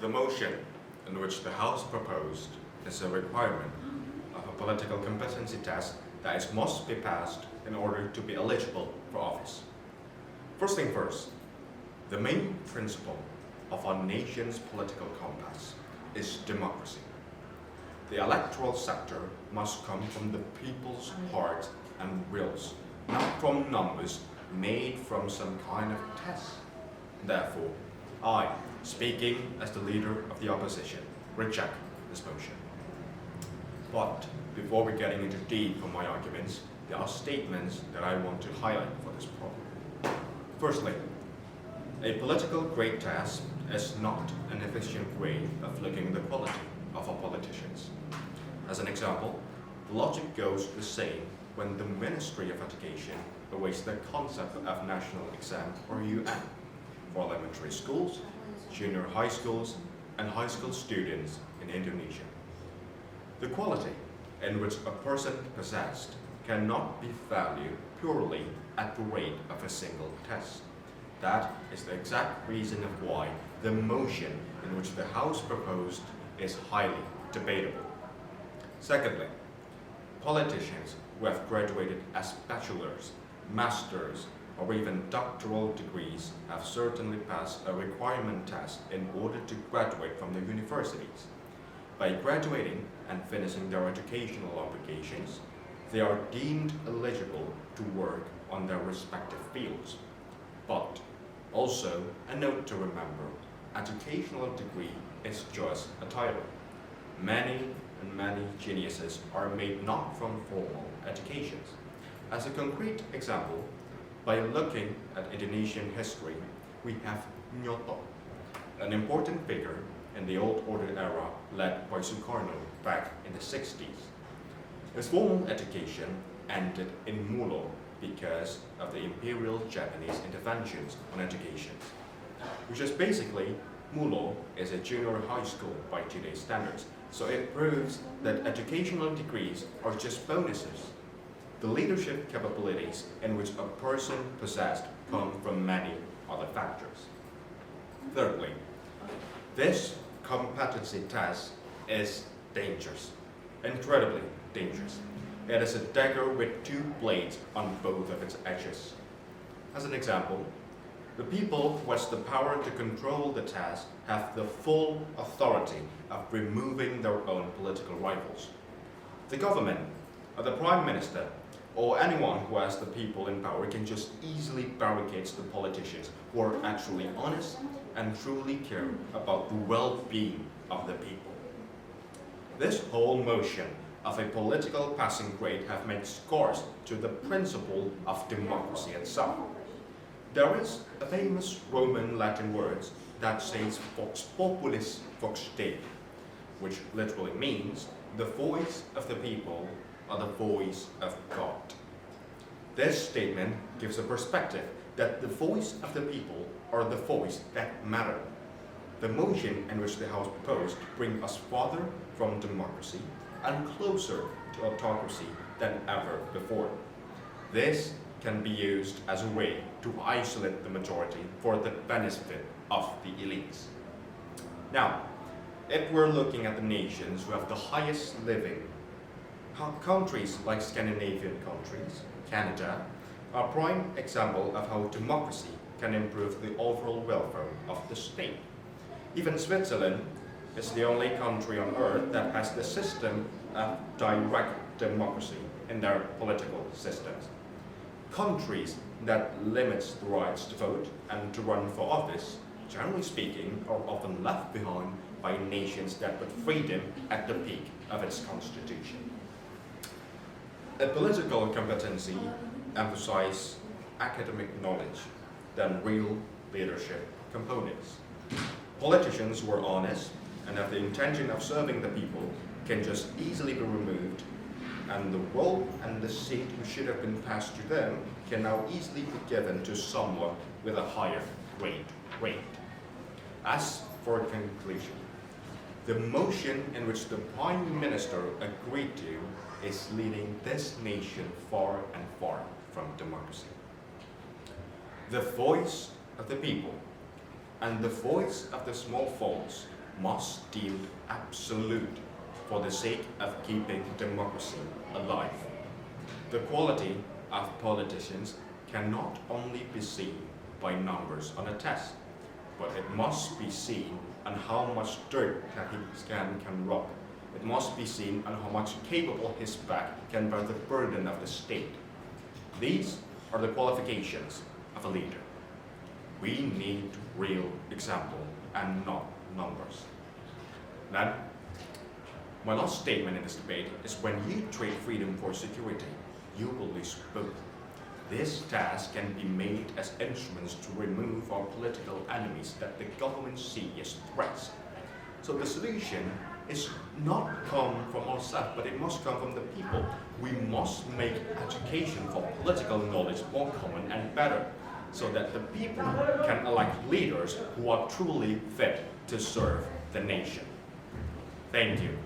The motion in which the House proposed is a requirement of a political competency test that must be passed in order to be eligible for office. First thing first, the main principle of our nation's political compass is democracy. The electoral sector must come from the people's hearts and wills, not from numbers made from some kind of test. Therefore, I, speaking as the leader of the opposition, reject this motion. But before we're getting into deep on my arguments, there are statements that I want to highlight for this problem. Firstly, a political grade test is not an efficient way of looking at the quality of our politicians. As an example, the logic goes the same when the Ministry of Education awaits the concept of national exam or UN for elementary schools, junior high schools, and high school students in Indonesia. The quality in which a person possessed cannot be valued purely at the rate of a single test. That is the exact reason of why the motion in which the House proposed is highly debatable. Secondly, politicians who have graduated as bachelor's, master's, or even doctoral degrees have certainly passed a requirement test in order to graduate from the universities. By graduating and finishing their educational obligations, they are deemed eligible to work on their respective fields. But also, a note to remember, educational degree is just a title. Many geniuses are made not from formal educations. As a concrete example, by looking at Indonesian history, we have Nyoto, an important figure in the old order era led by Sukarno back in the 60s. His formal education ended in Mulo because of the Imperial Japanese interventions on education, which is basically, Mulo is a junior high school by today's standards, so it proves that educational degrees are just bonuses. The leadership capabilities in which a person possessed come from many other factors. Thirdly, this competency test is dangerous, incredibly dangerous. It is a dagger with two blades on both of its edges. As an example, the people who has the power to control the test have the full authority of removing their own political rivals. The government, or the Prime Minister, or anyone who has the people in power can just easily barricade the politicians who are actually honest and truly care about the well-being of the people. This whole motion of a political passing grade have made scars to the principle of democracy itself. There is a famous Roman Latin word that says vox populis vox Dei, which literally means the voice of the people or the voice of God. This statement gives a perspective that the voice of the people are the voice that matter. The motion in which the House proposed brings us farther from democracy and closer to autocracy than ever before. This can be used as a way to isolate the majority for the benefit of the elites. Now, if we're looking at the nations who have the highest living, countries like Scandinavian countries, Canada, are a prime example of how democracy can improve the overall welfare of the state. Even Switzerland is the only country on earth that has the system of direct democracy in their political systems. Countries that limits the rights to vote and to run for office, generally speaking, are often left behind by nations that put freedom at the peak of its constitution. A political competency emphasizes academic knowledge than real leadership components. Politicians who are honest and have the intention of serving the people can just easily be removed, and the role and the seat which should have been passed to them can now easily be given to someone with a higher grade. As for a conclusion, the motion in which the Prime Minister agreed to is leading this nation far and far from democracy. The voice of the people and the voice of the small folks must deal absolute for the sake of keeping democracy alive. The quality of politicians cannot only be seen by numbers on a test, but it must be seen on how much dirt his hand can rock. It must be seen on how much capable his back can bear the burden of the state. These are the qualifications of a leader. We need real example and not numbers. Then, my last statement in this debate is when you trade freedom for security, you will lose both. This task can be made as instruments to remove our political enemies that the government see as threats. So the solution is not come from ourselves, but it must come from the people. We must make education for political knowledge more common and better, so that the people can elect leaders who are truly fit to serve the nation. Thank you.